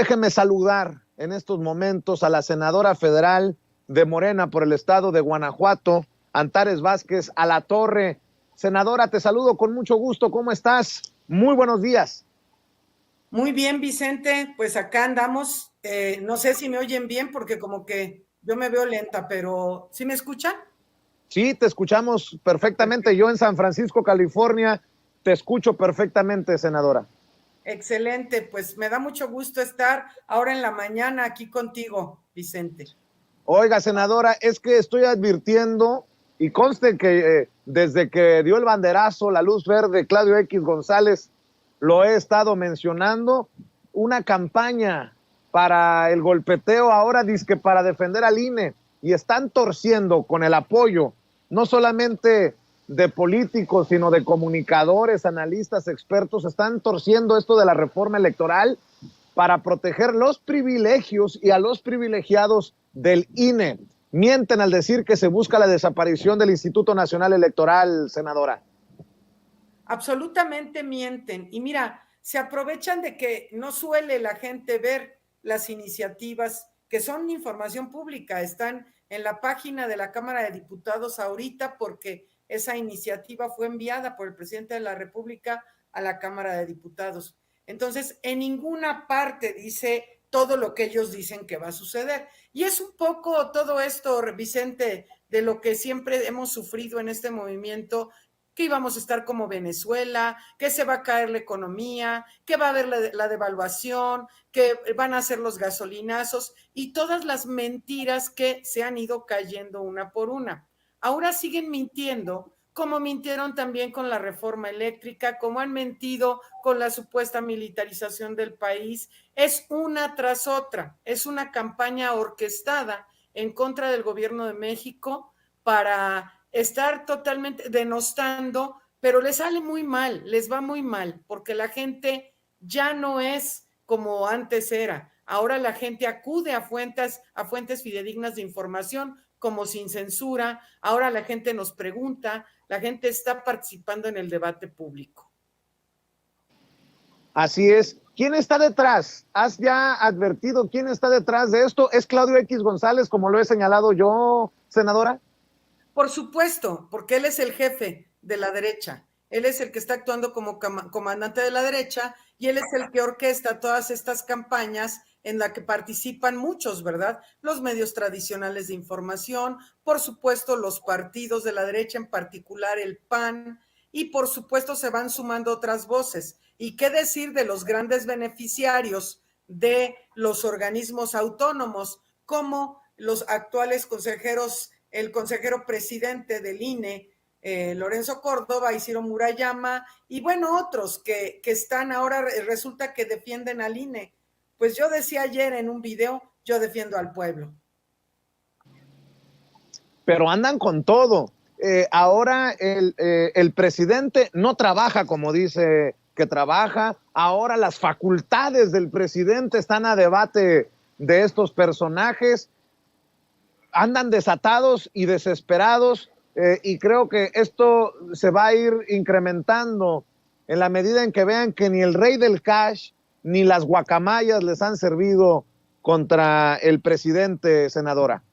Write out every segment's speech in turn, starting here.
déjeme saludar en estos momentos a la senadora federal de Morena por el estado de Guanajuato, Antares Vázquez Alatorre. Senadora, te saludo con mucho gusto. ¿Cómo estás? Muy buenos días. Muy bien, Vicente. Pues acá andamos. No sé si me oyen bien porque como que yo me veo lenta, pero ¿sí me escuchan? Sí, te escuchamos perfectamente. Yo en San Francisco, California, te escucho perfectamente, senadora. Excelente. Pues me da mucho gusto estar ahora en la mañana aquí contigo, Vicente. Oiga, senadora, es que estoy advirtiendo y conste que desde que dio el banderazo, la luz verde, Claudio X González, lo he estado mencionando, una campaña para el golpeteo ahora dizque para defender al INE y están torciendo con el apoyo no solamente de políticos, sino de comunicadores, analistas, expertos, están torciendo esto de la reforma electoral para proteger los privilegios y a los privilegiados del INE. Mienten al decir que se busca la desaparición del Instituto Nacional Electoral, senadora. Absolutamente mienten. Y mira, se aprovechan de que no suele la gente ver las iniciativas que son información pública, están en la página de la Cámara de Diputados ahorita porque esa iniciativa fue enviada por el presidente de la República a la Cámara de Diputados. Entonces, en ninguna parte dice todo lo que ellos dicen que va a suceder. Y es un poco todo esto, Vicente, de lo que siempre hemos sufrido en este movimiento, que íbamos a estar como Venezuela, que se va a caer la economía, que va a haber la devaluación, que van a ser los gasolinazos y todas las mentiras que se han ido cayendo una por una. Ahora siguen mintiendo, como mintieron también con la reforma eléctrica, como han mentido con la supuesta militarización del país. Es una tras otra, es una campaña orquestada en contra del gobierno de México para estar totalmente denostando, pero les sale muy mal, les va muy mal, porque la gente ya no es como antes era. Ahora la gente acude a fuentes fidedignas de información, como sin censura. Ahora la gente nos pregunta, la gente está participando en el debate público. Así es. ¿Quién está detrás? ¿Has ya advertido quién está detrás de esto? ¿Es Claudio X González, como lo he señalado yo, senadora? Por supuesto, porque él es el jefe de la derecha. Él es el que está actuando como comandante de la derecha y él es el que orquesta todas estas campañas en la que participan muchos, ¿verdad? Los medios tradicionales de información, por supuesto los partidos de la derecha, en particular el PAN, y por supuesto se van sumando otras voces. ¿Y qué decir de los grandes beneficiarios de los organismos autónomos, como los actuales consejeros, el consejero presidente del INE, Lorenzo Córdoba, Isidro Murayama, y bueno, otros que están ahora, resulta que defienden al INE? Pues yo decía ayer en un video, yo defiendo al pueblo. Pero andan con todo. Ahora el presidente no trabaja como dice que trabaja. Ahora las facultades del presidente están a debate de estos personajes. Andan desatados y desesperados y creo que esto se va a ir incrementando en la medida en que vean que ni el rey del cash ni las guacamayas les han servido contra el presidente, senadora.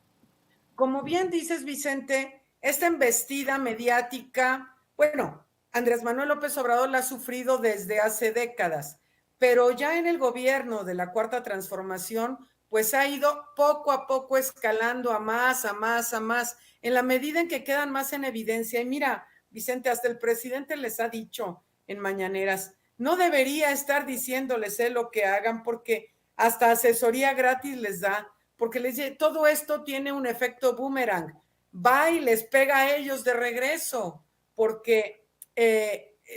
Como bien dices, Vicente, esta embestida mediática, bueno, Andrés Manuel López Obrador la ha sufrido desde hace décadas, pero ya en el gobierno de la Cuarta Transformación, pues ha ido poco a poco escalando a más, a más, a más, en la medida en que quedan más en evidencia. Y mira, Vicente, hasta el presidente les ha dicho en mañaneras, no debería estar diciéndoles lo que hagan porque hasta asesoría gratis les da, porque les dice, todo esto tiene un efecto boomerang, va y les pega a ellos de regreso, porque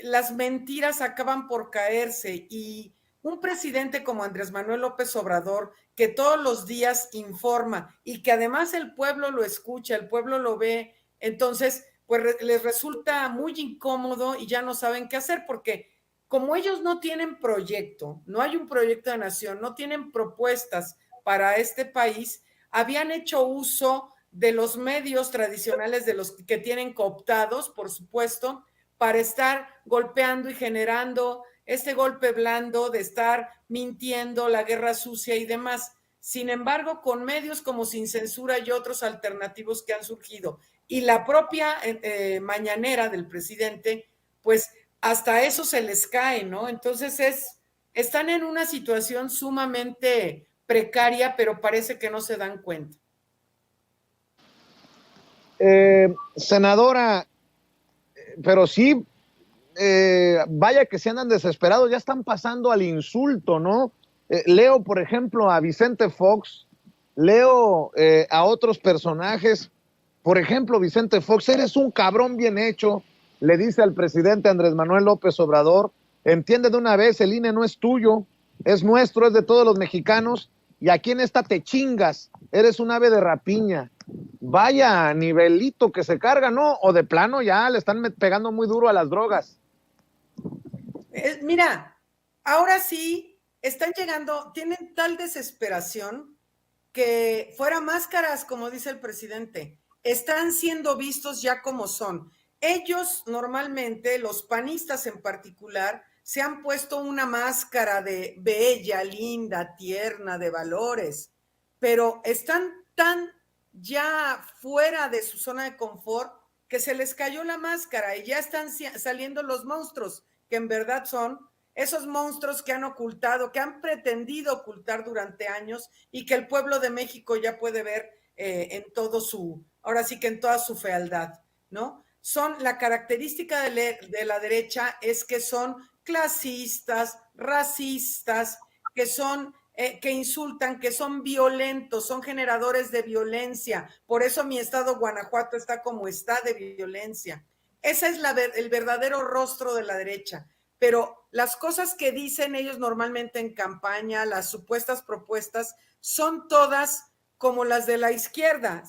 las mentiras acaban por caerse y un presidente como Andrés Manuel López Obrador, que todos los días informa y que además el pueblo lo escucha, el pueblo lo ve, entonces pues les resulta muy incómodo y ya no saben qué hacer porque como ellos no tienen proyecto, no hay un proyecto de nación, no tienen propuestas para este país, habían hecho uso de los medios tradicionales de los que tienen cooptados, por supuesto, para estar golpeando y generando este golpe blando de estar mintiendo, la guerra sucia y demás. Sin embargo, con medios como Sin Censura y otros alternativos que han surgido, y la propia mañanera del presidente, pues hasta eso se les cae, ¿no? Entonces están en una situación sumamente precaria, pero parece que no se dan cuenta. Senadora, pero sí, vaya que se andan desesperados, ya están pasando al insulto, ¿no? Leo, por ejemplo, a Vicente Fox, leo a otros personajes, por ejemplo, Vicente Fox, eres un cabrón bien hecho, le dice al presidente Andrés Manuel López Obrador, entiende de una vez, el INE no es tuyo, es nuestro, es de todos los mexicanos, y aquí en esta te chingas, eres un ave de rapiña. Vaya nivelito que se carga, ¿no? O de plano ya le están pegando muy duro a las drogas. Mira, ahora sí están llegando, tienen tal desesperación que fuera máscaras, como dice el presidente, están siendo vistos ya como son. Ellos normalmente, los panistas en particular, se han puesto una máscara de bella, linda, tierna, de valores, pero están tan ya fuera de su zona de confort que se les cayó la máscara y ya están saliendo los monstruos, que en verdad son esos monstruos que han ocultado, que han pretendido ocultar durante años y que el pueblo de México ya puede ver en todo su, ahora sí que en toda su fealdad, ¿no? Son, la característica de la derecha es que son clasistas, racistas, que son, que insultan, que son violentos, son generadores de violencia. Por eso mi estado Guanajuato está como está de violencia. Ese es el verdadero rostro de la derecha. Pero las cosas que dicen ellos normalmente en campaña, las supuestas propuestas, son todas como las de la izquierda,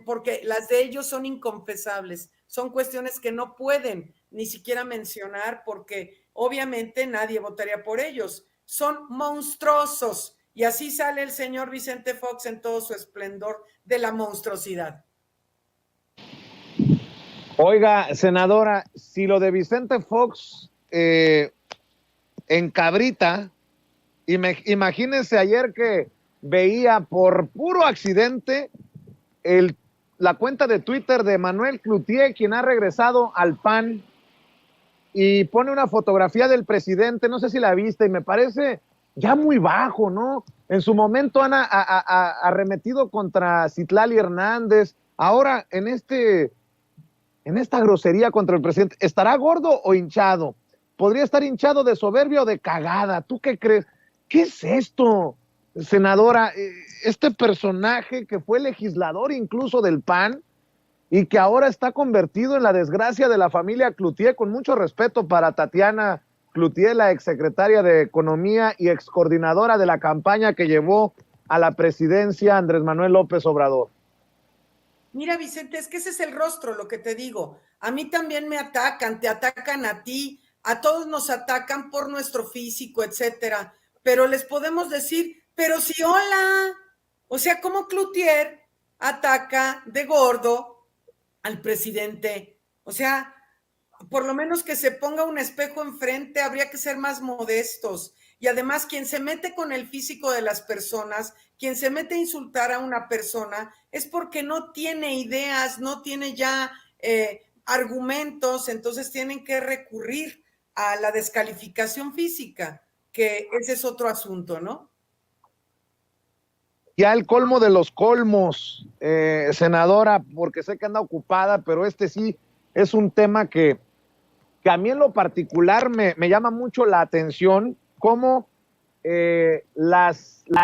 porque las de ellos son inconfesables, son cuestiones que no pueden ni siquiera mencionar porque obviamente nadie votaría por ellos, son monstruosos y así sale el señor Vicente Fox en todo su esplendor de la monstruosidad. Oiga, senadora, si lo de Vicente Fox encabrita, imagínense ayer que veía por puro accidente la cuenta de Twitter de Manuel Cloutier, quien ha regresado al PAN, y pone una fotografía del presidente, no sé si la viste, y me parece ya muy bajo, ¿no? En su momento han arremetido contra Citlali Hernández, ahora en esta grosería contra el presidente. ¿Estará gordo o hinchado? Podría estar hinchado de soberbia o de cagada. ¿Tú qué crees? ¿Qué es esto, senadora? Este personaje que fue legislador incluso del PAN y que ahora está convertido en la desgracia de la familia Cloutier, con mucho respeto para Tatiana Cloutier, la exsecretaria de Economía y excoordinadora de la campaña que llevó a la presidencia Andrés Manuel López Obrador. Mira, Vicente, es que ese es el rostro, lo que te digo. A mí también me atacan, te atacan a ti, a todos nos atacan por nuestro físico, etcétera. Pero les podemos decir, pero sí, hola. O sea, ¿cómo Cloutier ataca de gordo al presidente? O sea, por lo menos que se ponga un espejo enfrente, habría que ser más modestos. Y además, quien se mete con el físico de las personas, quien se mete a insultar a una persona, es porque no tiene ideas, no tiene ya argumentos, entonces tienen que recurrir a la descalificación física, que ese es otro asunto, ¿no? Ya el colmo de los colmos, senadora, porque sé que anda ocupada, pero este sí es un tema que a mí en lo particular me llama mucho la atención, cómo la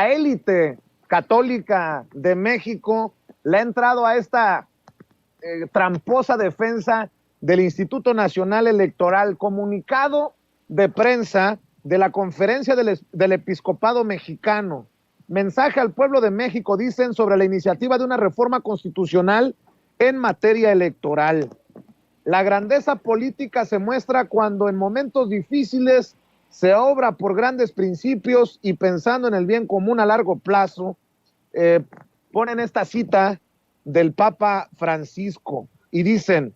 élite católica de México le ha entrado a esta tramposa defensa del Instituto Nacional Electoral. Comunicado de prensa de la Conferencia del Episcopado Mexicano. Mensaje al pueblo de México, dicen, sobre la iniciativa de una reforma constitucional en materia electoral. La grandeza política se muestra cuando en momentos difíciles se obra por grandes principios y pensando en el bien común a largo plazo. Ponen esta cita del Papa Francisco y dicen: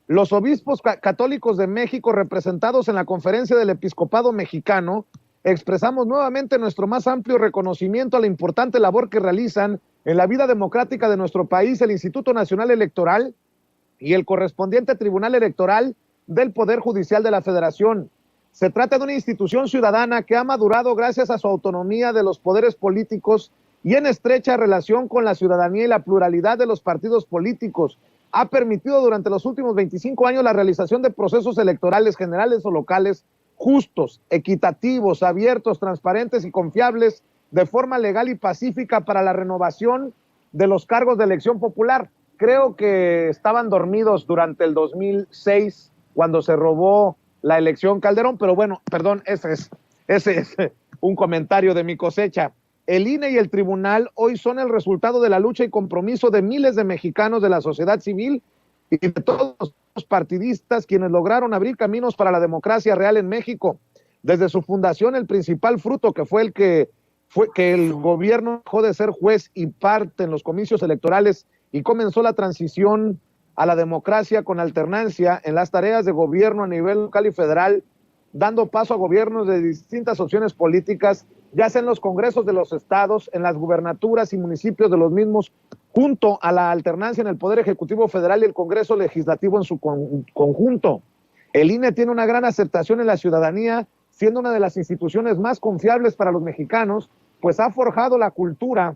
Los obispos católicos de México, representados en la Conferencia del Episcopado Mexicano, expresamos nuevamente nuestro más amplio reconocimiento a la importante labor que realizan en la vida democrática de nuestro país el Instituto Nacional Electoral y el correspondiente Tribunal Electoral del Poder Judicial de la Federación. Se trata de una institución ciudadana que ha madurado gracias a su autonomía de los poderes políticos y en estrecha relación con la ciudadanía y la pluralidad de los partidos políticos. Ha permitido durante los últimos 25 años la realización de procesos electorales generales o locales justos, equitativos, abiertos, transparentes y confiables de forma legal y pacífica para la renovación de los cargos de elección popular. Creo que estaban dormidos durante el 2006 cuando se robó la elección Calderón, pero bueno, perdón, ese es un comentario de mi cosecha. El INE y el tribunal hoy son el resultado de la lucha y compromiso de miles de mexicanos de la sociedad civil y de todos los partidistas quienes lograron abrir caminos para la democracia real en México. Desde su fundación, el principal fruto que fue que el gobierno dejó de ser juez y parte en los comicios electorales y comenzó la transición a la democracia con alternancia en las tareas de gobierno a nivel local y federal, dando paso a gobiernos de distintas opciones políticas, ya sea en los congresos de los estados, en las gubernaturas y municipios de los mismos, junto a la alternancia en el Poder Ejecutivo Federal y el Congreso Legislativo en su conjunto. El INE tiene una gran aceptación en la ciudadanía, siendo una de las instituciones más confiables para los mexicanos, pues ha forjado la cultura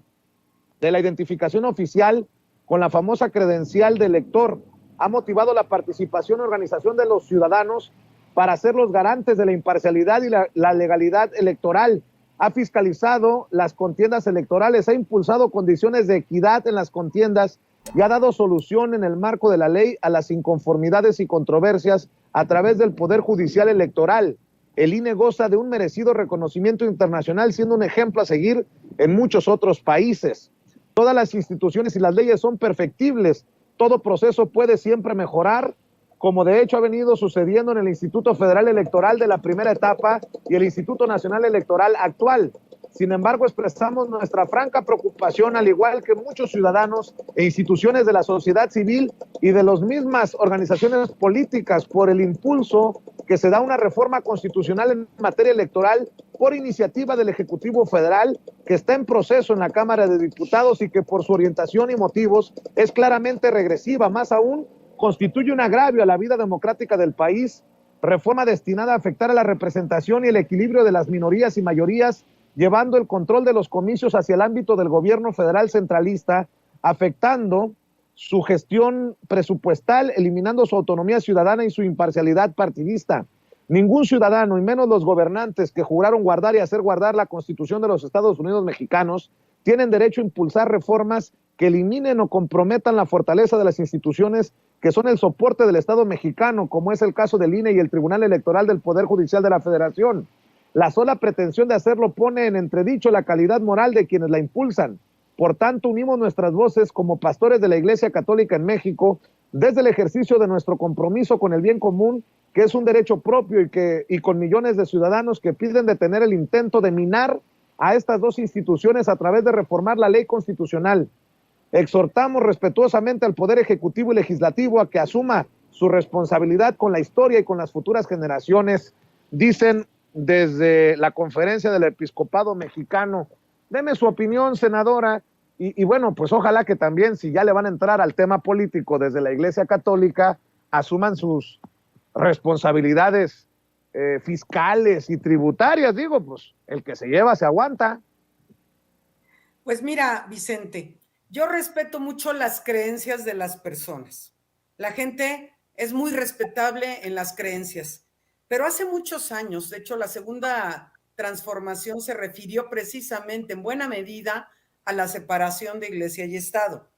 de la identificación oficial con la famosa credencial de elector, ha motivado la participación y organización de los ciudadanos para ser los garantes de la imparcialidad y la legalidad electoral, ha fiscalizado las contiendas electorales, ha impulsado condiciones de equidad en las contiendas y ha dado solución en el marco de la ley a las inconformidades y controversias a través del Poder Judicial Electoral. El INE goza de un merecido reconocimiento internacional, siendo un ejemplo a seguir en muchos otros países. Todas las instituciones y las leyes son perfectibles, todo proceso puede siempre mejorar, como de hecho ha venido sucediendo en el Instituto Federal Electoral de la primera etapa y el Instituto Nacional Electoral actual. Sin embargo, expresamos nuestra franca preocupación, al igual que muchos ciudadanos e instituciones de la sociedad civil y de las mismas organizaciones políticas, por el impulso que se da a una reforma constitucional en materia electoral por iniciativa del Ejecutivo Federal, que está en proceso en la Cámara de Diputados y que por su orientación y motivos es claramente regresiva. Más aún, constituye un agravio a la vida democrática del país, reforma destinada a afectar a la representación y el equilibrio de las minorías y mayorías, llevando el control de los comicios hacia el ámbito del gobierno federal centralista, afectando su gestión presupuestal, eliminando su autonomía ciudadana y su imparcialidad partidista. Ningún ciudadano, y menos los gobernantes que juraron guardar y hacer guardar la Constitución de los Estados Unidos mexicanos, tienen derecho a impulsar reformas que eliminen o comprometan la fortaleza de las instituciones que son el soporte del Estado mexicano, como es el caso del INE y el Tribunal Electoral del Poder Judicial de la Federación. La sola pretensión de hacerlo pone en entredicho la calidad moral de quienes la impulsan. Por tanto, unimos nuestras voces como pastores de la Iglesia Católica en México desde el ejercicio de nuestro compromiso con el bien común, que es un derecho propio y con millones de ciudadanos que piden detener el intento de minar a estas dos instituciones a través de reformar la ley constitucional. Exhortamos respetuosamente al Poder Ejecutivo y Legislativo a que asuma su responsabilidad con la historia y con las futuras generaciones, dicen desde la Conferencia del Episcopado Mexicano. Deme su opinión, senadora, y bueno, pues ojalá que también, si ya le van a entrar al tema político desde la Iglesia Católica, asuman sus responsabilidades fiscales y tributarias. Digo, pues el que se lleva se aguanta. Pues mira, Vicente, yo respeto mucho las creencias de las personas. La gente es muy respetable en las creencias, pero hace muchos años, de hecho, la segunda transformación se refirió precisamente en buena medida a la separación de iglesia y Estado.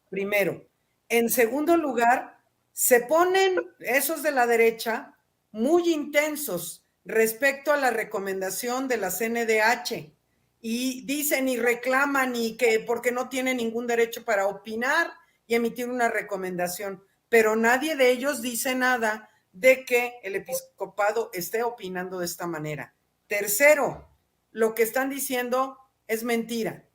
Primero. En segundo lugar, se ponen esos de la derecha muy intensos respecto a la recomendación de la CNDH y dicen y reclaman y que porque no tienen ningún derecho para opinar y emitir una recomendación, pero nadie de ellos dice nada de que el episcopado esté opinando de esta manera. Tercero, lo que están diciendo es mentira.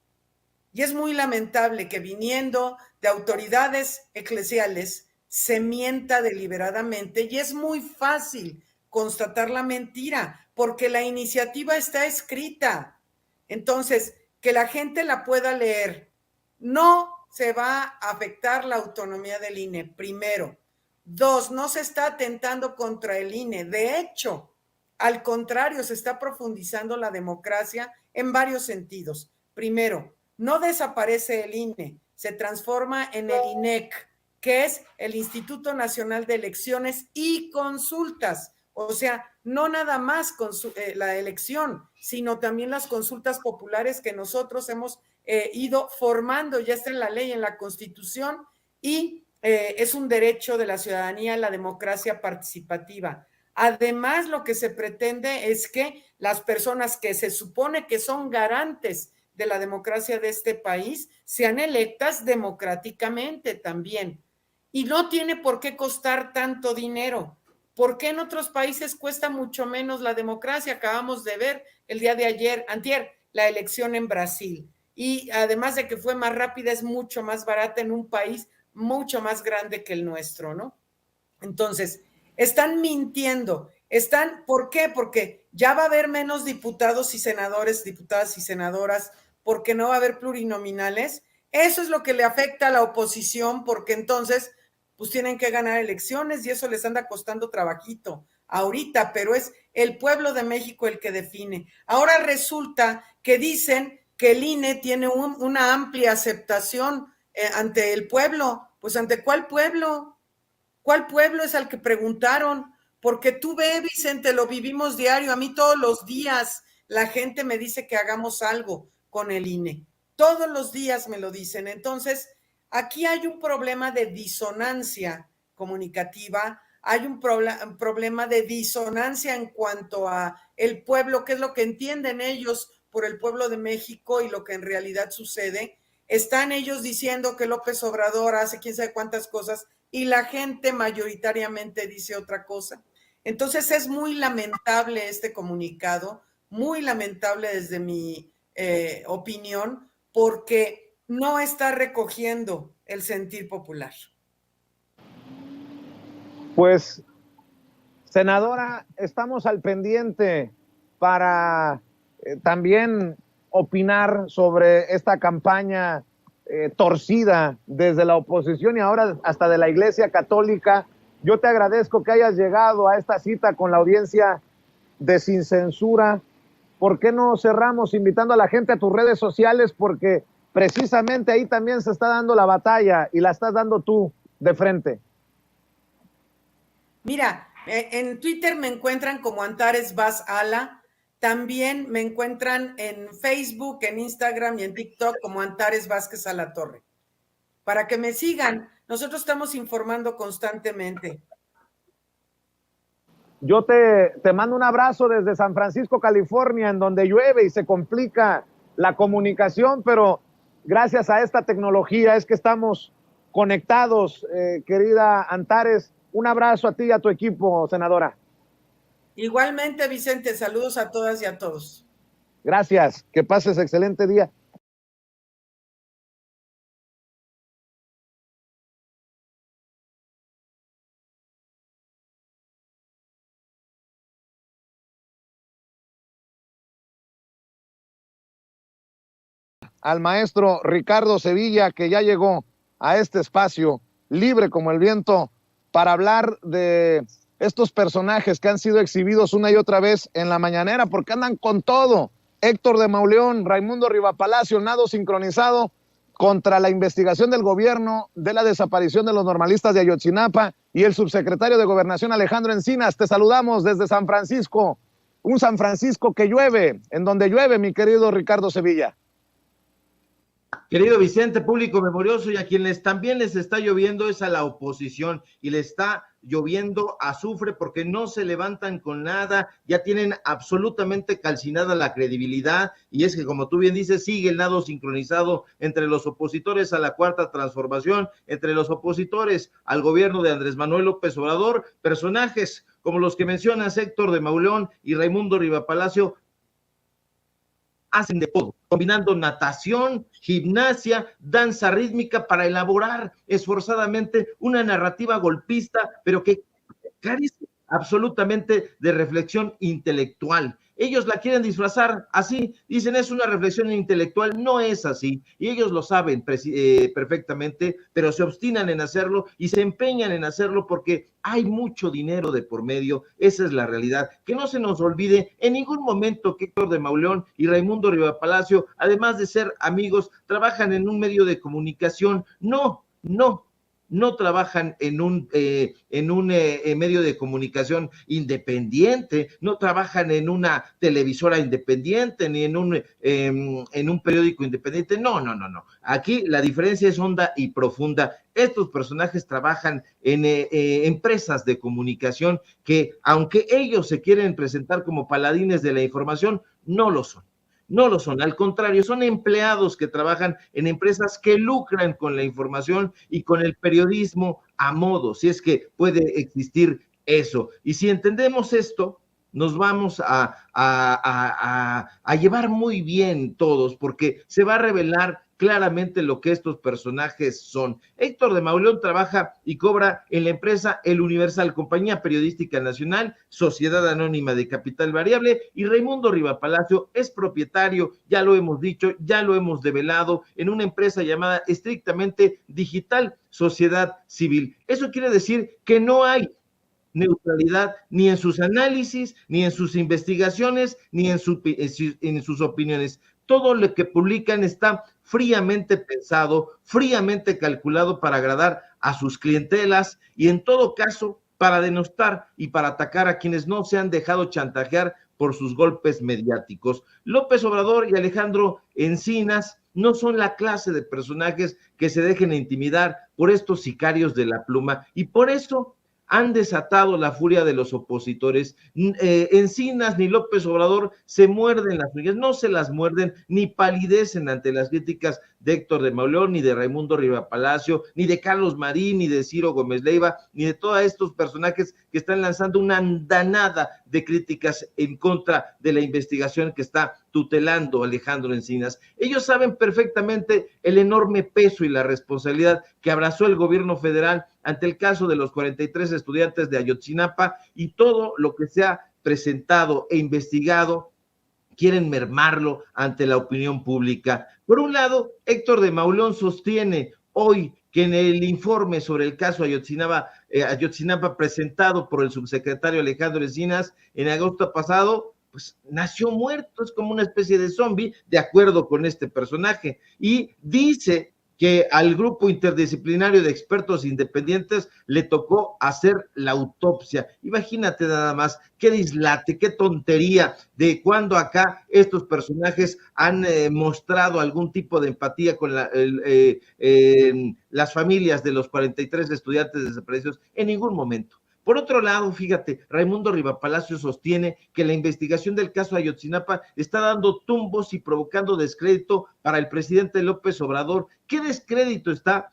Y es muy lamentable que viniendo de autoridades eclesiales se mienta deliberadamente y es muy fácil constatar la mentira porque la iniciativa está escrita. Entonces, que la gente la pueda leer. No se va a afectar la autonomía del INE, primero. Dos, no se está atentando contra el INE. De hecho, al contrario, se está profundizando la democracia en varios sentidos. Primero, no desaparece el INE, se transforma en el INEC, que es el Instituto Nacional de Elecciones y Consultas. O sea, no nada más la elección, sino también las consultas populares que nosotros hemos ido formando, ya está en la ley, en la Constitución, y es un derecho de la ciudadanía, la democracia participativa. Además, lo que se pretende es que las personas que se supone que son garantes de la democracia de este país sean electas democráticamente también. Y no tiene por qué costar tanto dinero. ¿Por qué en otros países cuesta mucho menos la democracia? Acabamos de ver el día de ayer, antier, la elección en Brasil. Y además de que fue más rápida, es mucho más barata en un país mucho más grande que el nuestro, ¿no? Entonces, están mintiendo. ¿Por qué? Porque ya va a haber menos diputados y senadores, diputadas y senadoras, porque no va a haber plurinominales. Eso es lo que le afecta a la oposición, porque entonces, pues tienen que ganar elecciones y eso les anda costando trabajito ahorita, pero es el pueblo de México el que define. Ahora resulta que dicen que el INE tiene una amplia aceptación ante el pueblo. Pues ¿ante cuál pueblo? ¿Cuál pueblo es al que preguntaron? Porque tú ve, Vicente, lo vivimos diario. A mí todos los días la gente me dice que hagamos algo con el INE. Todos los días me lo dicen. Entonces, aquí hay un problema de disonancia comunicativa, hay un problema de disonancia en cuanto a el pueblo, qué es lo que entienden ellos por el pueblo de México y lo que en realidad sucede. Están ellos diciendo que López Obrador hace quién sabe cuántas cosas y la gente mayoritariamente dice otra cosa. Entonces es muy lamentable este comunicado, muy lamentable desde mi opinión, porque no está recogiendo el sentir popular. Pues, senadora, estamos al pendiente para también opinar sobre esta campaña torcida desde la oposición y ahora hasta de la Iglesia Católica. Yo te agradezco que hayas llegado a esta cita con la audiencia de Sin Censura. ¿Por qué no cerramos invitando a la gente a tus redes sociales? Porque precisamente ahí también se está dando la batalla y la estás dando tú de frente. Mira, en Twitter me encuentran como Antares Vaz Ala. También me encuentran en Facebook, en Instagram y en TikTok como Antares Vázquez Alatorre. Para que me sigan, nosotros estamos informando constantemente. Yo te mando un abrazo desde San Francisco, California, en donde llueve y se complica la comunicación, pero gracias a esta tecnología es que estamos conectados, querida Antares. Un abrazo a ti y a tu equipo, senadora. Igualmente, Vicente, saludos a todas y a todos. Gracias, que pases excelente día. Al maestro Ricardo Sevilla, que ya llegó a este espacio libre como el viento para hablar de estos personajes que han sido exhibidos una y otra vez en la mañanera porque andan con todo. Héctor de Mauleón, Raimundo Rivapalacio, nado sincronizado contra la investigación del gobierno de la desaparición de los normalistas de Ayotzinapa y el subsecretario de Gobernación Alejandro Encinas. Te saludamos desde San Francisco, un San Francisco que llueve, en donde llueve, mi querido Ricardo Sevilla. Querido Vicente, público memorioso, y a quienes también les está lloviendo es a la oposición, y le está lloviendo azufre porque no se levantan con nada, ya tienen absolutamente calcinada la credibilidad, y es que, como tú bien dices, sigue el nado sincronizado entre los opositores a la Cuarta Transformación, entre los opositores al gobierno de Andrés Manuel López Obrador, personajes como los que mencionas, Héctor de Mauleón y Raimundo Rivapalacio, hacen de todo, combinando natación, gimnasia, danza rítmica para elaborar esforzadamente una narrativa golpista, pero que carece absolutamente de reflexión intelectual. Ellos la quieren disfrazar así, dicen es una reflexión intelectual, no es así, y ellos lo saben perfectamente, pero se obstinan en hacerlo y se empeñan en hacerlo porque hay mucho dinero de por medio, esa es la realidad. Que no se nos olvide en ningún momento que Héctor de Mauleón y Raimundo Rivapalacio, además de ser amigos, trabajan en un medio de comunicación, no trabajan en un medio de comunicación independiente, no trabajan en una televisora independiente, ni en un periódico independiente, no. Aquí la diferencia es honda y profunda. Estos personajes trabajan en empresas de comunicación que, aunque ellos se quieren presentar como paladines de la información, no lo son. No lo son, al contrario, son empleados que trabajan en empresas que lucran con la información y con el periodismo a modo, si es que puede existir eso. Y si entendemos esto, nos vamos a llevar muy bien todos, porque se va a revelar claramente lo que estos personajes son. Héctor de Mauleón trabaja y cobra en la empresa El Universal, Compañía Periodística Nacional, Sociedad Anónima de Capital Variable, y Raimundo Rivapalacio es propietario, ya lo hemos dicho, ya lo hemos develado, en una empresa llamada estrictamente Digital Sociedad Civil. Eso quiere decir que no hay neutralidad ni en sus análisis, ni en sus investigaciones, ni en sus opiniones. Todo lo que publican está fríamente pensado, fríamente calculado para agradar a sus clientelas y en todo caso para denostar y para atacar a quienes no se han dejado chantajear por sus golpes mediáticos. López Obrador y Alejandro Encinas no son la clase de personajes que se dejen intimidar por estos sicarios de la pluma y por eso han desatado la furia de los opositores. Encinas ni López Obrador se muerden las uñas, no se las muerden, ni palidecen ante las críticas de Héctor de Mauleón, ni de Raimundo Rivapalacio, ni de Carlos Marín, ni de Ciro Gómez Leiva, ni de todos estos personajes que están lanzando una andanada de críticas en contra de la investigación que está tutelando Alejandro Encinas. Ellos saben perfectamente el enorme peso y la responsabilidad que abrazó el gobierno federal ante el caso de los 43 estudiantes de Ayotzinapa y todo lo que se ha presentado e investigado, quieren mermarlo ante la opinión pública. Por un lado, Héctor de Mauleón sostiene hoy que en el informe sobre el caso Ayotzinapa presentado por el subsecretario Alejandro Encinas en agosto pasado, pues nació muerto, es como una especie de zombie, de acuerdo con este personaje, y dice que al grupo interdisciplinario de expertos independientes le tocó hacer la autopsia. Imagínate nada más, qué dislate, qué tontería de cuando acá estos personajes han mostrado algún tipo de empatía con las familias de los 43 estudiantes desaparecidos, en ningún momento. Por otro lado, fíjate, Raimundo Rivapalacio sostiene que la investigación del caso Ayotzinapa está dando tumbos y provocando descrédito para el presidente López Obrador. ¿Qué descrédito está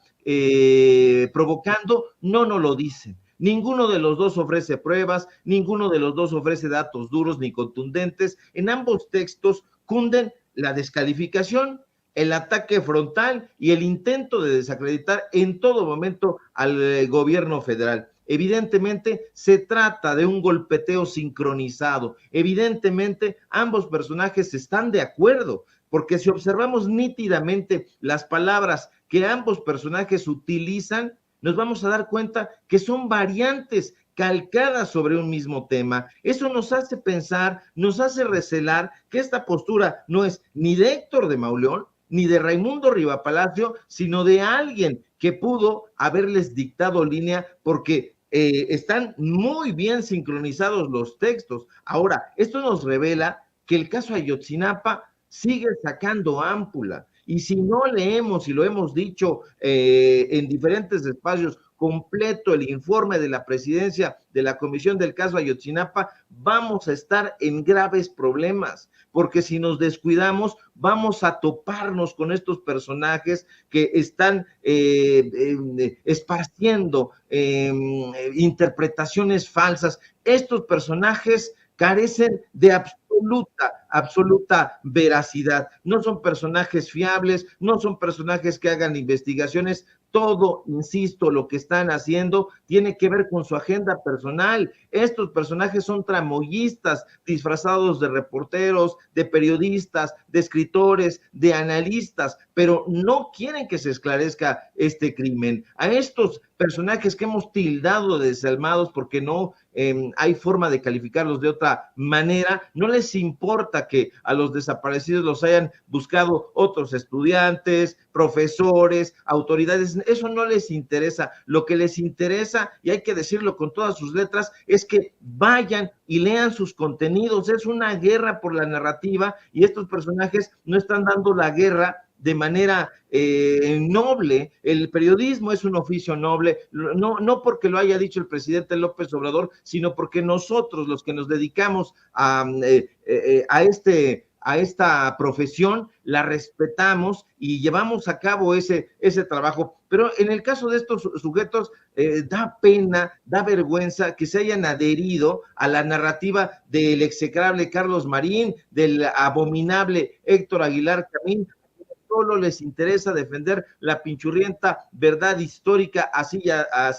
provocando? No nos lo dicen. Ninguno de los dos ofrece pruebas, ninguno de los dos ofrece datos duros ni contundentes. En ambos textos cunden la descalificación, el ataque frontal y el intento de desacreditar en todo momento al gobierno federal. Evidentemente se trata de un golpeteo sincronizado. Evidentemente ambos personajes están de acuerdo, porque si observamos nítidamente las palabras que ambos personajes utilizan, nos vamos a dar cuenta que son variantes calcadas sobre un mismo tema. Eso nos hace pensar, nos hace recelar que esta postura no es ni de Héctor de Mauleón, ni de Raimundo Rivapalacio, sino de alguien que pudo haberles dictado línea porque están muy bien sincronizados los textos. Ahora, esto nos revela que el caso Ayotzinapa sigue sacando ámpula, y si no leemos, y lo hemos dicho en diferentes espacios, completo el informe de la presidencia de la comisión del caso Ayotzinapa, vamos a estar en graves problemas, porque si nos descuidamos, vamos a toparnos con estos personajes que están esparciendo interpretaciones falsas. Estos personajes carecen de absoluta veracidad. No son personajes fiables, no son personajes que hagan investigaciones. Todo, insisto, lo que están haciendo tiene que ver con su agenda personal. Estos personajes son tramoyistas, disfrazados de reporteros, de periodistas, de escritores, de analistas, pero no quieren que se esclarezca este crimen. A estos personajes que hemos tildado de desalmados porque no hay forma de calificarlos de otra manera, no les importa que a los desaparecidos los hayan buscado otros estudiantes, profesores, autoridades, eso no les interesa. Lo que les interesa, y hay que decirlo con todas sus letras, es que vayan y lean sus contenidos. Es una guerra por la narrativa y estos personajes no están dando la guerra de manera noble. El periodismo es un oficio noble, no porque lo haya dicho el presidente López Obrador, sino porque nosotros, los que nos dedicamos a esta profesión, la respetamos y llevamos a cabo ese trabajo. Pero en el caso de estos sujetos, da pena, da vergüenza que se hayan adherido a la narrativa del execrable Carlos Marín, del abominable Héctor Aguilar Camín. Solo les interesa defender la pinchurrienta verdad histórica así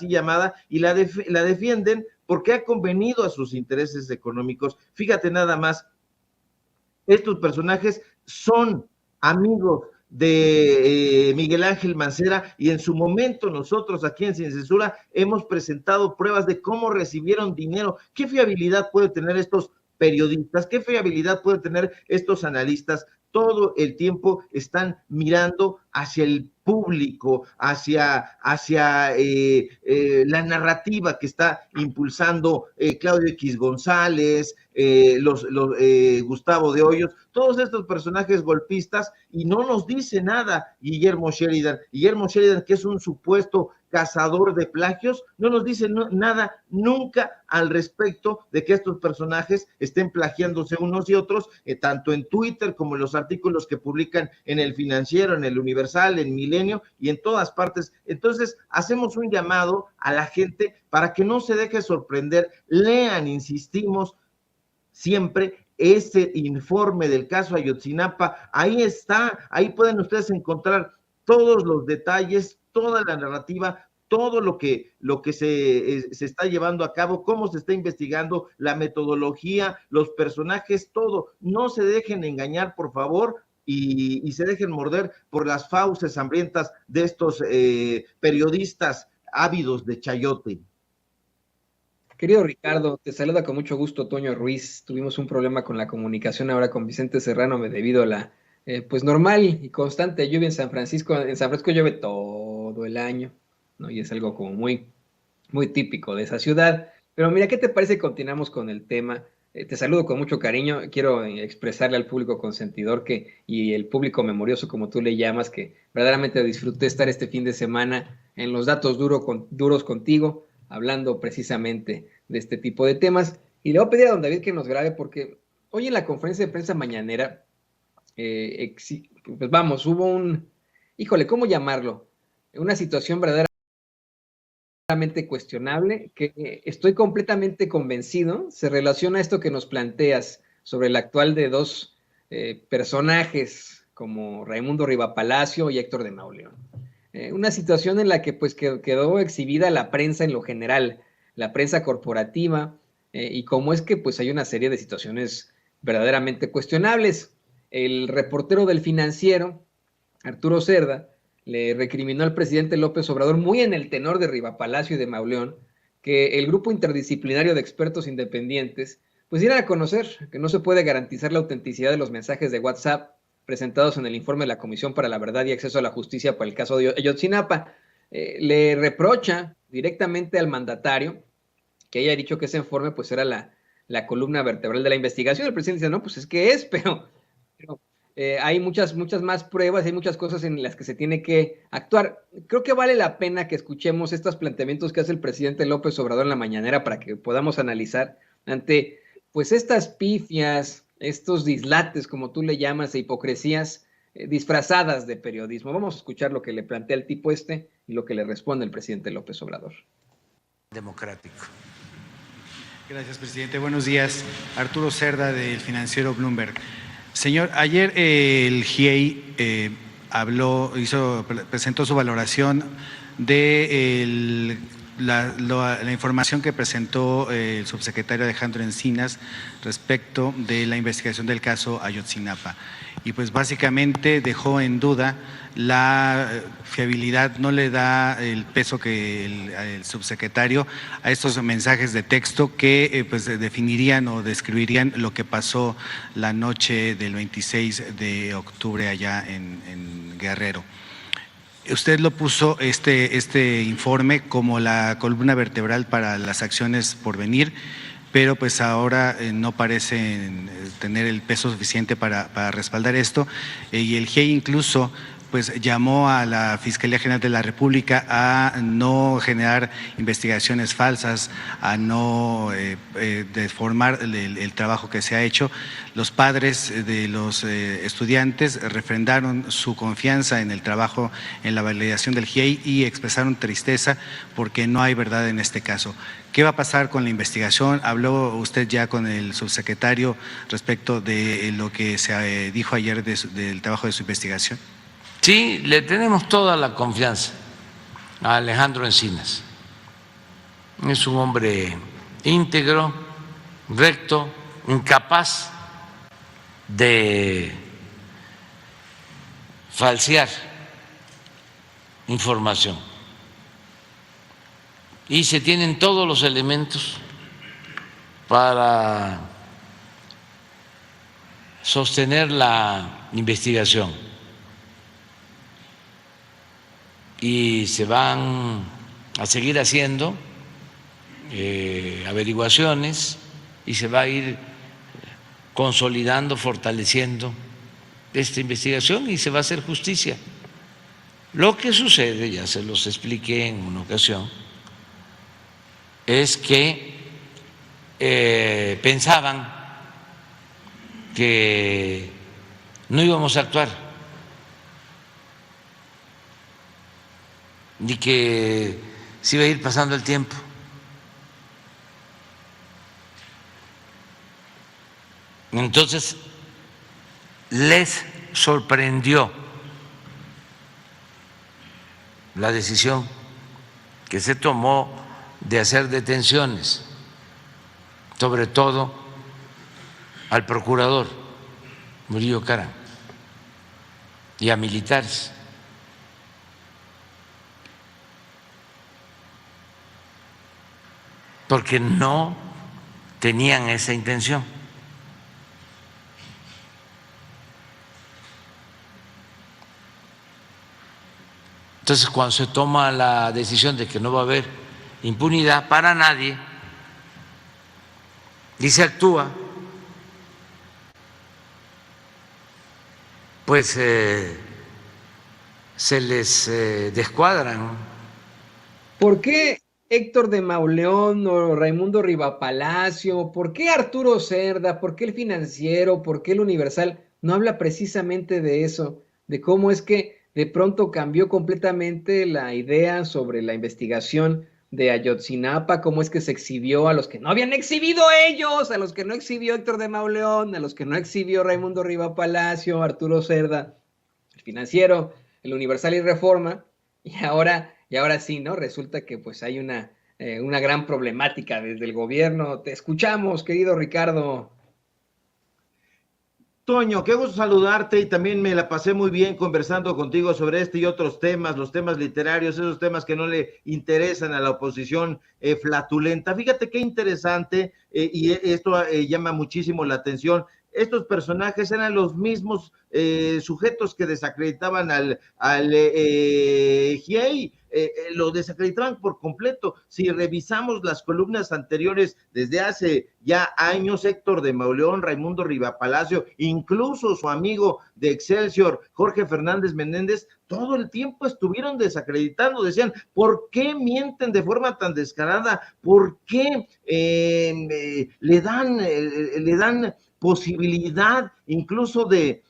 llamada, y la defienden porque ha convenido a sus intereses económicos. Fíjate nada más, estos personajes son amigos de Miguel Ángel Mancera, y en su momento nosotros aquí en Sin Censura hemos presentado pruebas de cómo recibieron dinero. ¿Qué fiabilidad puede tener estos periodistas? ¿Qué fiabilidad pueden tener estos analistas? Todo el tiempo están mirando hacia el público, hacia la narrativa que está impulsando Claudio X González, Gustavo de Hoyos, todos estos personajes golpistas, y no nos dice nada Guillermo Sheridan, que es un supuesto cazador de plagios, no nos dice nada nunca al respecto de que estos personajes estén plagiándose unos y otros, tanto en Twitter como en los artículos que publican en El Financiero, en El Universal, en Milenio y en todas partes. Entonces, hacemos un llamado a la gente para que no se deje sorprender, lean, insistimos, siempre ese informe del caso Ayotzinapa. Ahí está, ahí pueden ustedes encontrar todos los detalles, toda la narrativa, todo lo que se está llevando a cabo, cómo se está investigando, la metodología, los personajes, todo. No se dejen engañar, por favor, y se dejen morder por las fauces hambrientas de estos periodistas ávidos de chayote. Querido Ricardo, te saluda con mucho gusto Toño Ruiz. Tuvimos un problema con la comunicación ahora con Vicente Serrano debido a la pues normal y constante lluvia en San Francisco. En San Francisco llueve todo el año, ¿no? Y es algo como muy, muy típico de esa ciudad. Pero mira, ¿qué te parece que continuamos con el tema? Te saludo con mucho cariño. Quiero expresarle al público consentidor y el público memorioso, como tú le llamas, que verdaderamente disfruté estar este fin de semana en los datos duros contigo, hablando precisamente de este tipo de temas. Y le voy a pedir a don David que nos grabe, porque hoy en la conferencia de prensa mañanera, pues vamos, hubo híjole, ¿cómo llamarlo? Una situación verdaderamente cuestionable, que estoy completamente convencido, se relaciona a esto que nos planteas sobre el actual de dos personajes como Raimundo Rivapalacio y Héctor de Mauleón. Una situación en la que pues quedó exhibida la prensa en lo general, la prensa corporativa, y cómo es que pues hay una serie de situaciones verdaderamente cuestionables. El reportero del Financiero, Arturo Cerda, le recriminó al presidente López Obrador, muy en el tenor de Rivapalacio y de Mauleón, que el grupo interdisciplinario de expertos independientes pues diera a conocer que no se puede garantizar la autenticidad de los mensajes de WhatsApp presentados en el informe de la Comisión para la Verdad y Acceso a la Justicia por el caso de Ayotzinapa. Le reprocha directamente al mandatario que haya dicho que ese informe pues era la columna vertebral de la investigación. El presidente dice, no, pues es que es, pero hay muchas más pruebas, hay muchas cosas en las que se tiene que actuar. Creo que vale la pena que escuchemos estos planteamientos que hace el presidente López Obrador en la mañanera para que podamos analizar ante pues estas pifias, estos dislates, como tú le llamas, e hipocresías disfrazadas de periodismo. Vamos a escuchar lo que le plantea el tipo y lo que le responde el presidente López Obrador. Democrático. Gracias, presidente. Buenos días. Arturo Cerda, del Financiero Bloomberg. Señor, ayer el GIEI presentó su valoración de la información que presentó el subsecretario Alejandro Encinas respecto de la investigación del caso Ayotzinapa. Y pues básicamente dejó en duda la fiabilidad, no le da el peso que el subsecretario a estos mensajes de texto que pues definirían o describirían lo que pasó la noche del 26 de octubre allá en Guerrero. Usted lo puso este informe como la columna vertebral para las acciones por venir, pero pues ahora no parecen tener el peso suficiente para respaldar esto, y el GIEI incluso pues llamó a la Fiscalía General de la República a no generar investigaciones falsas, a no deformar el trabajo que se ha hecho. Los padres de los estudiantes refrendaron su confianza en el trabajo, en la validación del GIEI, y expresaron tristeza porque no hay verdad en este caso. ¿Qué va a pasar con la investigación? ¿Habló usted ya con el subsecretario respecto de lo que se dijo ayer del trabajo de su investigación? Sí, le tenemos toda la confianza a Alejandro Encinas. Es un hombre íntegro, recto, incapaz de falsear información. Y se tienen todos los elementos para sostener la investigación. Y se van a seguir haciendo averiguaciones y se va a ir consolidando, fortaleciendo esta investigación y se va a hacer justicia. Lo que sucede, ya se los expliqué en una ocasión, es que pensaban que no íbamos a actuar, ni que se iba a ir pasando el tiempo. Entonces, les sorprendió la decisión que se tomó de hacer detenciones, sobre todo al procurador Murillo Karam y a militares. Porque no tenían esa intención. Entonces, cuando se toma la decisión de que no va a haber impunidad para nadie y se actúa, pues se les descuadran. ¿Por qué Héctor de Mauleón o Raimundo Rivapalacio? ¿Por qué Arturo Cerda? ¿Por qué El Financiero? ¿Por qué El Universal no habla precisamente de eso? De cómo es que de pronto cambió completamente la idea sobre la investigación de Ayotzinapa, cómo es que se exhibió a los que no habían exhibido ellos, a los que no exhibió Héctor de Mauleón, a los que no exhibió Raimundo Rivapalacio, Arturo Cerda, El Financiero, El Universal y Reforma, y ahora sí, ¿no? Resulta que pues hay una gran problemática desde el gobierno. Te escuchamos, querido Ricardo. Toño, qué gusto saludarte, y también me la pasé muy bien conversando contigo sobre este y otros temas, los temas literarios, esos temas que no le interesan a la oposición flatulenta. Fíjate qué interesante, y esto llama muchísimo la atención. Estos personajes eran los mismos sujetos que desacreditaban al GIEI. Lo desacreditaban por completo. Si revisamos las columnas anteriores desde hace ya años, Héctor de Mauleón, Raimundo Rivapalacio, incluso su amigo de Excelsior, Jorge Fernández Menéndez, todo el tiempo estuvieron desacreditando, decían, ¿por qué mienten de forma tan descarada? ¿Por qué le dan posibilidad incluso de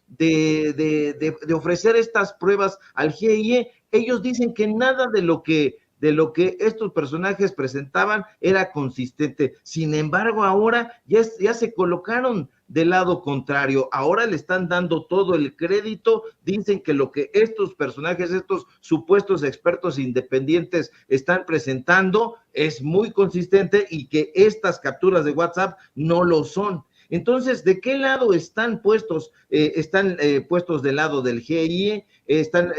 ofrecer estas pruebas al GIEI? Ellos dicen que nada de lo que de lo que estos personajes presentaban era consistente. Sin embargo, ahora ya se colocaron del lado contrario, ahora le están dando todo el crédito, dicen que lo que estos personajes, estos supuestos expertos independientes están presentando es muy consistente y que estas capturas de WhatsApp no lo son. Entonces, ¿de qué lado están puestos? Están puestos del lado del GIE, están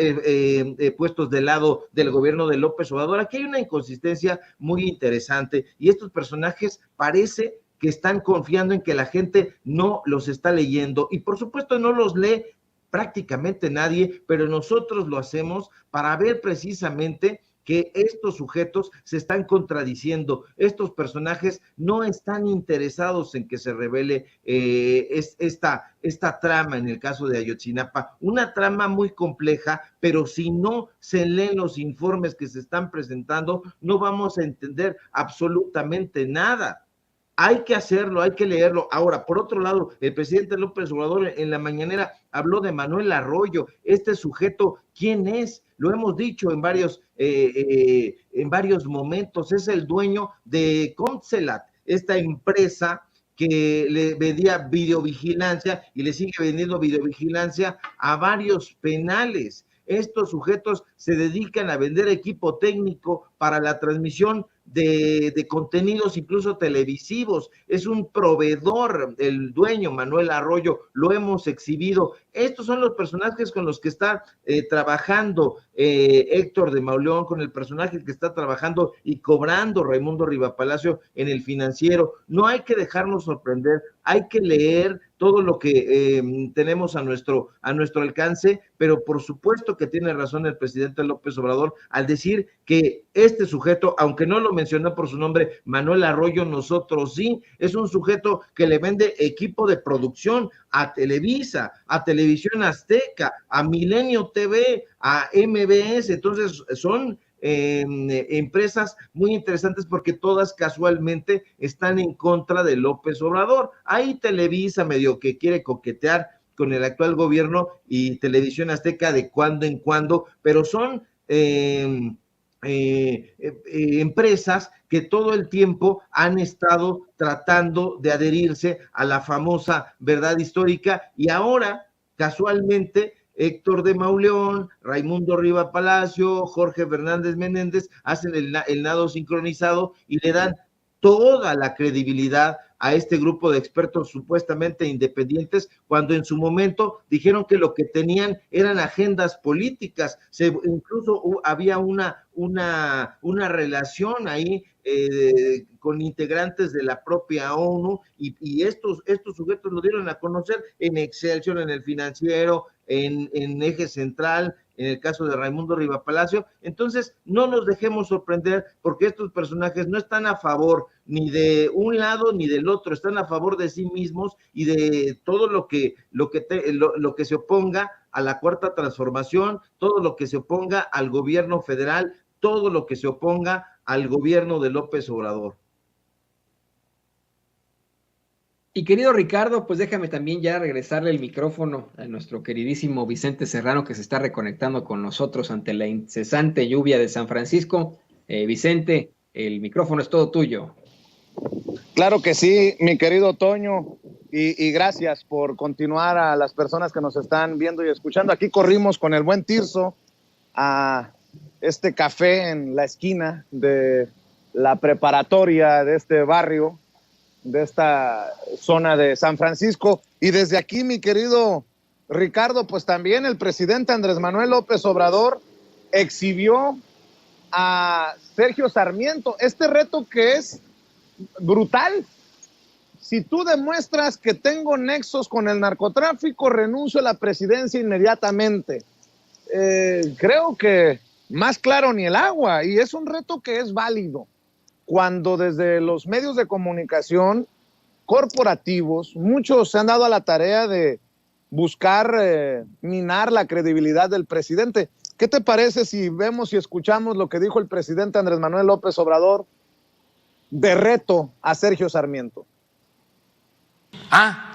puestos del lado del gobierno de López Obrador. Aquí hay una inconsistencia muy interesante y estos personajes parece que están confiando en que la gente no los está leyendo y por supuesto no los lee prácticamente nadie, pero nosotros lo hacemos para ver precisamente que estos sujetos se están contradiciendo, estos personajes no están interesados en que se revele esta trama en el caso de Ayotzinapa, una trama muy compleja, pero si no se leen los informes que se están presentando, no vamos a entender absolutamente nada. Hay que hacerlo, hay que leerlo. Ahora, por otro lado, el presidente López Obrador en la mañanera habló de Manuel Arroyo. Este sujeto, ¿quién es? Lo hemos dicho en varios momentos. Es el dueño de Concelat, esta empresa que le vendía videovigilancia y le sigue vendiendo videovigilancia a varios penales. Estos sujetos se dedican a vender equipo técnico para la transmisión de contenidos incluso televisivos. Es un proveedor, el dueño Manuel Arroyo, lo hemos exhibido. Estos son los personajes con los que está trabajando Héctor de Mauleón, con el personaje que está trabajando y cobrando Raimundo Rivapalacio en el Financiero. No hay que dejarnos sorprender, hay que leer todo lo que tenemos a nuestro alcance, pero por supuesto que tiene razón el presidente López Obrador al decir que este sujeto, aunque no lo mencionó por su nombre, Manuel Arroyo, nosotros sí, es un sujeto que le vende equipo de producción a Televisa, a Televisión Azteca, a Milenio TV, a MBS. Entonces son empresas muy interesantes porque todas casualmente están en contra de López Obrador. Hay Televisa medio que quiere coquetear con el actual gobierno y Televisión Azteca de cuando en cuando, pero son empresas que todo el tiempo han estado tratando de adherirse a la famosa verdad histórica y ahora casualmente Héctor de Mauleón, Raimundo Rivapalacio, Jorge Fernández Menéndez hacen el nado sincronizado y le dan toda la credibilidad a este grupo de expertos supuestamente independientes, cuando en su momento dijeron que lo que tenían eran agendas políticas. Incluso había una relación ahí con integrantes de la propia ONU y estos sujetos lo dieron a conocer en Excelsior, en el Financiero, en Eje Central, en el caso de Raimundo Rivapalacio. Entonces, no nos dejemos sorprender porque estos personajes no están a favor ni de un lado ni del otro, están a favor de sí mismos y de todo lo que se oponga a la Cuarta Transformación, todo lo que se oponga al gobierno federal, todo lo que se oponga al gobierno de López Obrador. Y querido Ricardo, pues déjame también ya regresarle el micrófono a nuestro queridísimo Vicente Serrano, que se está reconectando con nosotros ante la incesante lluvia de San Francisco. Vicente, el micrófono es todo tuyo. Claro que sí, mi querido Toño, y gracias por continuar a las personas que nos están viendo y escuchando. Aquí corrimos con el buen Tirso a este café en la esquina de la preparatoria de este barrio, de esta zona de San Francisco. Y desde aquí, mi querido Ricardo, pues también el presidente Andrés Manuel López Obrador exhibió a Sergio Sarmiento este reto que es brutal. Si tú demuestras que tengo nexos con el narcotráfico, renuncio a la presidencia inmediatamente. Creo que más claro ni el agua, y es un reto que es válido. Cuando desde los medios de comunicación corporativos, muchos se han dado a la tarea de buscar minar la credibilidad del presidente. ¿Qué te parece si vemos y escuchamos lo que dijo el presidente Andrés Manuel López Obrador de reto a Sergio Sarmiento?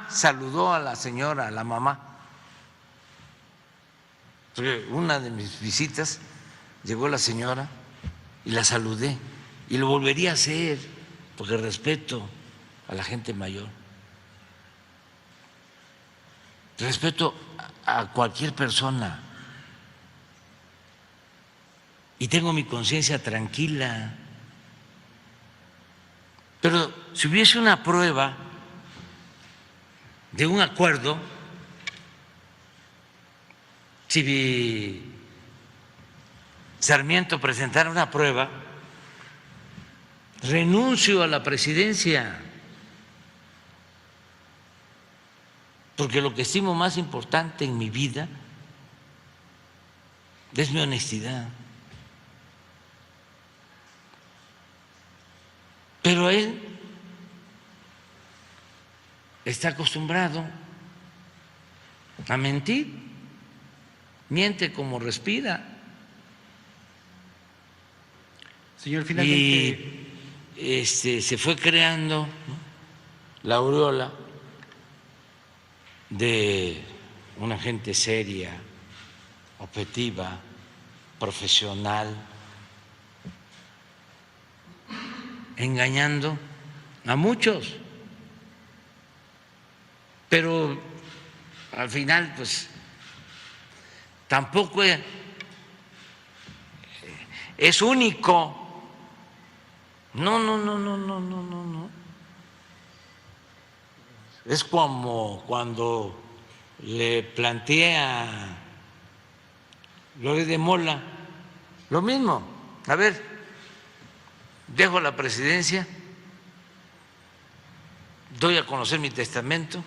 Saludó a la señora, a la mamá. Porque una de mis visitas llegó la señora y la saludé y lo volvería a hacer porque respeto a la gente mayor, respeto a cualquier persona y tengo mi conciencia tranquila. Pero si hubiese una prueba de un acuerdo, si Sarmiento presentara una prueba, renuncio a la presidencia, porque lo que estimo más importante en mi vida es mi honestidad. Pero él está acostumbrado a mentir, miente como respira. Señor, finalmente. Y se fue creando, ¿no?, la aureola de una gente seria, objetiva, profesional, engañando a muchos, pero al final pues tampoco es único. No. Es como cuando le planteé a Loret de Mola lo mismo. A ver, dejo la presidencia, doy a conocer mi testamento,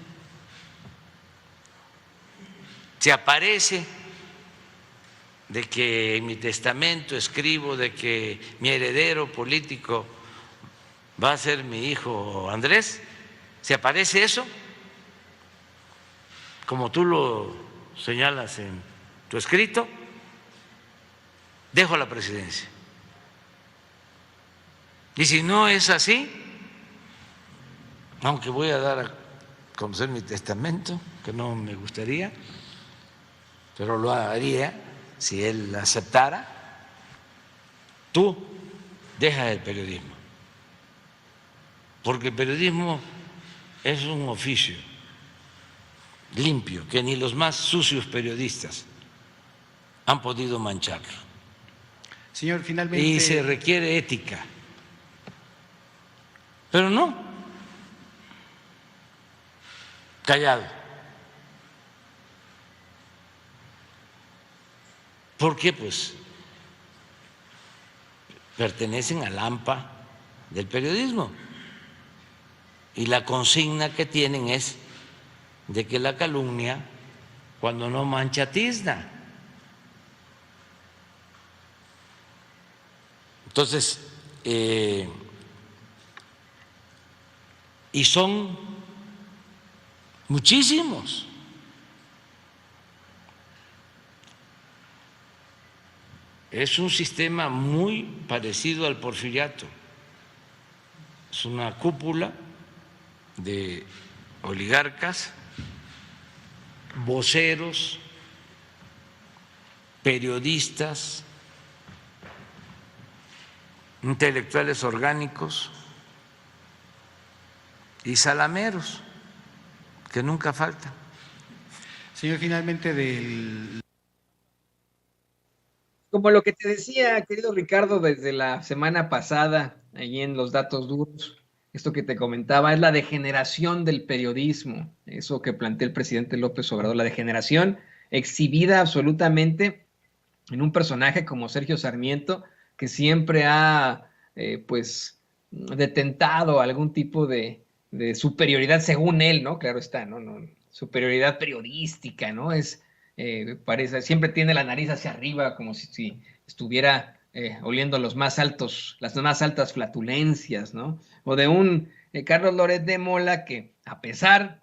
si aparece de que en mi testamento escribo de que mi heredero político va a ser mi hijo Andrés, si aparece eso, como tú lo señalas en tu escrito, dejo la presidencia. Y si no es así, aunque voy a dar a conocer mi testamento, que no me gustaría, pero lo haría si él aceptara, tú dejas el periodismo, porque el periodismo es un oficio limpio que ni los más sucios periodistas han podido mancharlo. Señor, finalmente. Y se requiere ética. Pero no, callado. Porque pues pertenecen al AMPA del periodismo y la consigna que tienen es de que la calumnia, cuando no mancha, tizna. Entonces, y son muchísimos. Es un sistema muy parecido al porfiriato. Es una cúpula de oligarcas, voceros, periodistas, intelectuales orgánicos y salameros, que nunca faltan. Señor, finalmente del... Como lo que te decía, querido Ricardo, desde la semana pasada, allí en los datos duros, esto que te comentaba es la degeneración del periodismo, eso que plantea el presidente López Obrador, la degeneración exhibida absolutamente en un personaje como Sergio Sarmiento, que siempre ha pues detentado algún tipo de superioridad según él, ¿no? Claro está, ¿no? Superioridad periodística, ¿no? Parece, siempre tiene la nariz hacia arriba, como si estuviera oliendo las más altas flatulencias, ¿no? O de un Carlos Loret de Mola que, a pesar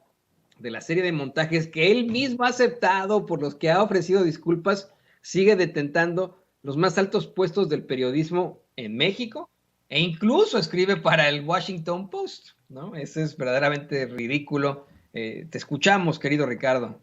de la serie de montajes que él mismo ha aceptado, por los que ha ofrecido disculpas, sigue detentando los más altos puestos del periodismo en México e incluso escribe para el Washington Post, ¿no? Eso es verdaderamente ridículo. Te escuchamos, querido Ricardo.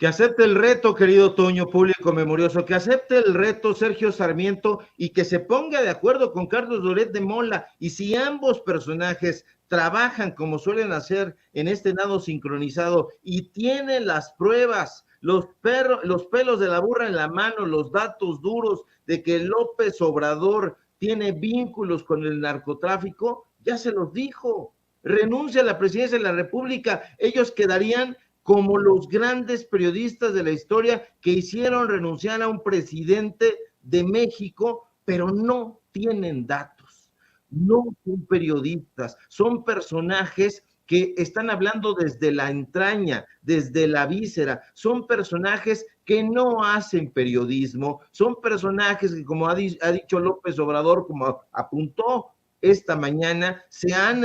Que acepte el reto, querido Toño, público memorioso, que acepte el reto Sergio Sarmiento y que se ponga de acuerdo con Carlos Loret de Mola. Y si ambos personajes trabajan como suelen hacer en este nado sincronizado y tienen las pruebas, los pelos de la burra en la mano, los datos duros de que López Obrador tiene vínculos con el narcotráfico, ya se los dijo, renuncia a la presidencia de la República, ellos quedarían como los grandes periodistas de la historia que hicieron renunciar a un presidente de México, pero no tienen datos, no son periodistas, son personajes que están hablando desde la entraña, desde la víscera, son personajes que no hacen periodismo, son personajes que, como ha dicho López Obrador, como apuntó esta mañana, se han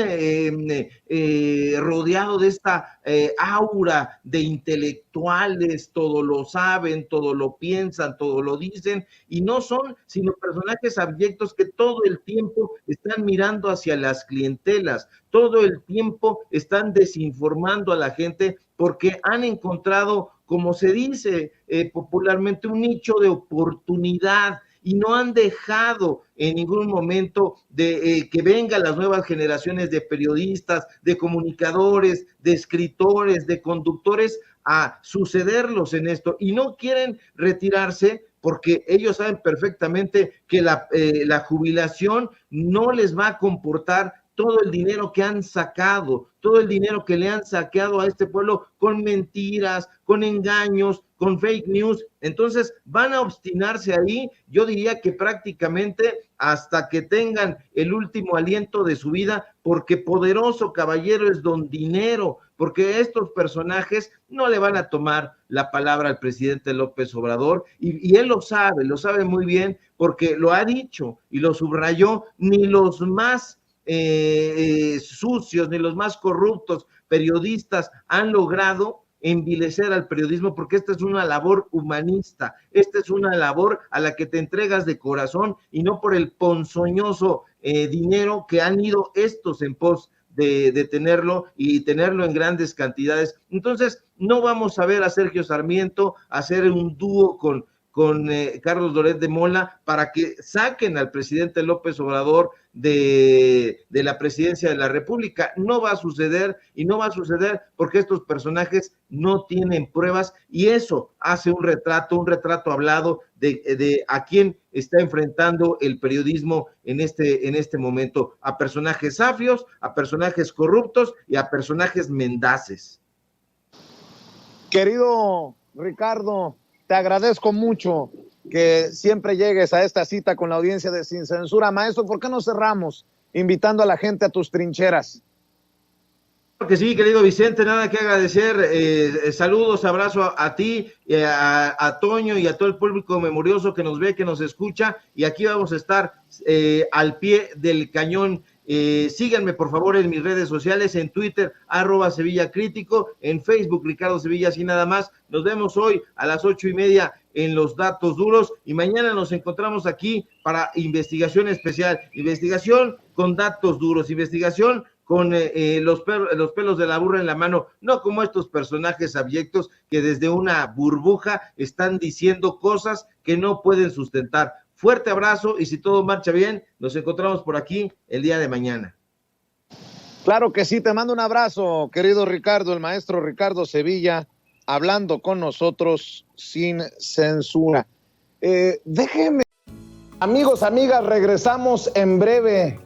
rodeado de esta aura de intelectuales, todo lo saben, todo lo piensan, todo lo dicen, y no son sino personajes abyectos que todo el tiempo están mirando hacia las clientelas, todo el tiempo están desinformando a la gente porque han encontrado, como se dice popularmente, un nicho de oportunidad, y no han dejado en ningún momento de que vengan las nuevas generaciones de periodistas, de comunicadores, de escritores, de conductores a sucederlos en esto, y no quieren retirarse porque ellos saben perfectamente que la jubilación no les va a comportar todo el dinero que han sacado, todo el dinero que le han saqueado a este pueblo con mentiras, con engaños, con fake news. Entonces van a obstinarse ahí, yo diría que prácticamente hasta que tengan el último aliento de su vida, porque poderoso caballero es don dinero, porque estos personajes no le van a tomar la palabra al presidente López Obrador, y él lo sabe muy bien, porque lo ha dicho y lo subrayó, ni los más sucios ni los más corruptos periodistas han logrado envilecer al periodismo, porque esta es una labor humanista, esta es una labor a la que te entregas de corazón y no por el ponzoñoso dinero que han ido estos en pos de tenerlo y tenerlo en grandes cantidades. Entonces no vamos a ver a Sergio Sarmiento hacer un dúo con Carlos Loret de Mola para que saquen al presidente López Obrador de la presidencia de la República. No va a suceder, y no va a suceder porque estos personajes no tienen pruebas, y eso hace un retrato hablado de a quién está enfrentando el periodismo en este momento, a personajes safios, a personajes corruptos y a personajes mendaces. Querido Ricardo, te agradezco mucho que siempre llegues a esta cita con la audiencia de Sin Censura. Maestro, ¿por qué no cerramos invitando a la gente a tus trincheras? Porque sí, querido Vicente, nada que agradecer. Saludos, abrazo a ti, a Toño y a todo el público memorioso que nos ve, que nos escucha, y aquí vamos a estar al pie del cañón. Síganme por favor en mis redes sociales, en Twitter @SevillaCrítico, en Facebook Ricardo Sevilla, así nada más. Nos vemos hoy a las 8:30 en Los Datos Duros, y mañana nos encontramos aquí para investigación especial, investigación con datos duros, investigación con los pelos de la burra en la mano, no como estos personajes abyectos que desde una burbuja están diciendo cosas que no pueden sustentar. Fuerte abrazo, y si todo marcha bien, nos encontramos por aquí el día de mañana. Claro que sí, te mando un abrazo, querido Ricardo, el maestro Ricardo Sevilla, hablando con nosotros sin censura. Déjenme, amigos, amigas, regresamos en breve,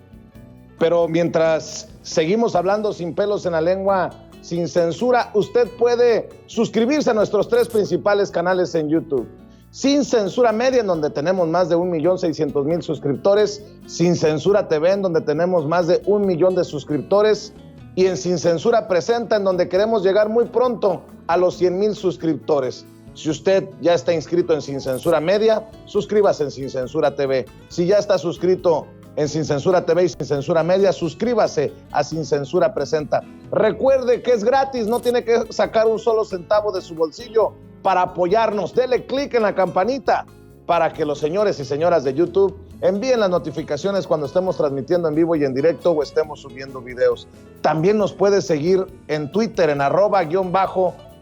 pero mientras seguimos hablando sin pelos en la lengua, sin censura, usted puede suscribirse a nuestros 3 principales canales en YouTube. Sin Censura Media, en donde tenemos más de 1,600,000 suscriptores, Sin Censura TV, en donde tenemos más de 1 millón de suscriptores, y en Sin Censura Presenta, en donde queremos llegar muy pronto a los 100,000 suscriptores. Si usted ya está inscrito en Sin Censura Media, suscríbase en Sin Censura TV. Si ya está suscrito en Sin Censura TV y Sin Censura Media, suscríbase a Sin Censura Presenta. Recuerde que es gratis, no tiene que sacar un solo centavo de su bolsillo para apoyarnos. Dele clic en la campanita para que los señores y señoras de YouTube envíen las notificaciones cuando estemos transmitiendo en vivo y en directo o estemos subiendo videos. También nos puede seguir en Twitter en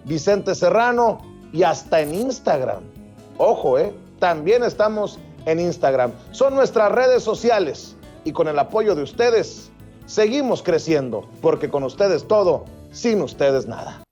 @Vicente Serrano, y hasta en Instagram. Ojo, también estamos en Instagram. Son nuestras redes sociales y con el apoyo de ustedes seguimos creciendo, porque con ustedes todo, sin ustedes nada.